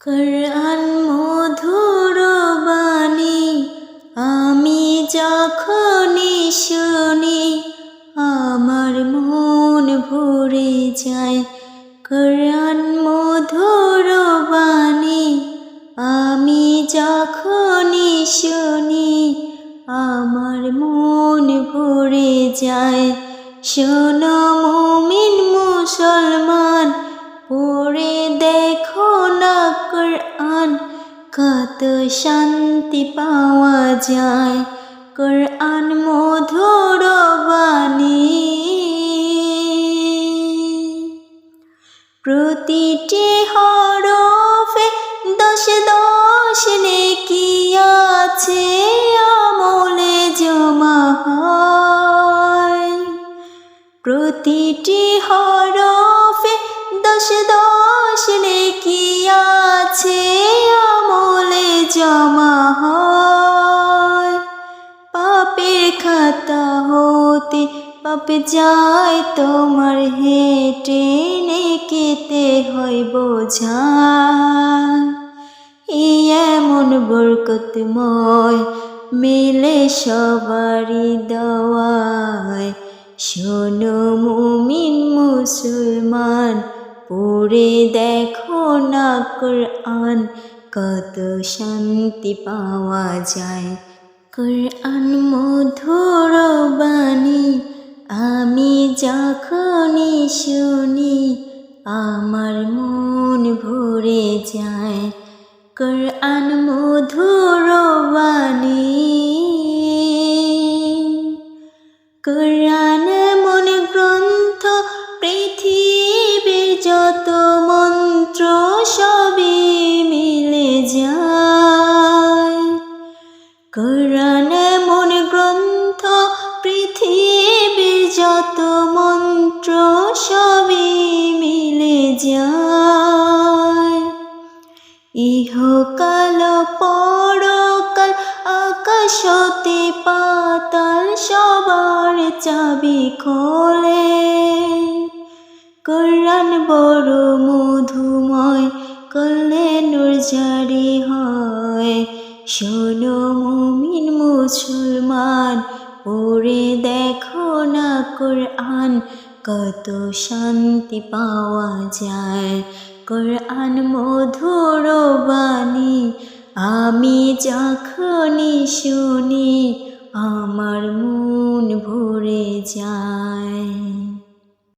কোরআন মধুর বাণী আমি যখনই শুনি আমার মন ভরে যায়। কোরআন মধুর বাণী আমি যখনই শুনি আমার মন ভরে যায়। শোনো মুমিন মুসলমান, পড়ে দেখো না কোরআন, কত শান্তি পাওয়া যায়। কোরআন মধুর বাণী, প্রতিটি হরফে 10 নেকি আছে, আমলে জমা হয়। প্রতিটি হরফে 10 নেকি আছে, আমলে জমা হয়। পাপের খাতা হতে পাপ যায় তোমার, হেঁটে নেকিতে হয় বোঝা। এমন বরকতময় মেলে সবারই দোয়ায়। শোনো মুমিন মুসলমান, পড়ে দেখো না কোরআন, কত শান্তি পাওয়া যায়। কোরআন মধুর বাণী আমি যখনই শুনি আমার মন ভরে যায়। কোরআন মধুর বাণী, কোরআন এমন গ্রন্থ পৃথিবীর যত মন্ত্র সবই মিলে যায়। কোরআন এমন গ্রন্থ পৃথিবীর যত মন্ত্র সবই মিলে যায়। ইহকাল পরকাল আকাশ হতে পাতাল সবার চাবি খোলে। কোরআন বড় মধুময়, করলে নূর জারি হয়। শোনো মুমিন মুসলমান, পড়ে দেখো না কোরআন, কত শান্তি পাওয়া যায়। কোরআন মধুর বাণী আমি যখনই শুনি আমার মন ভরে যায়।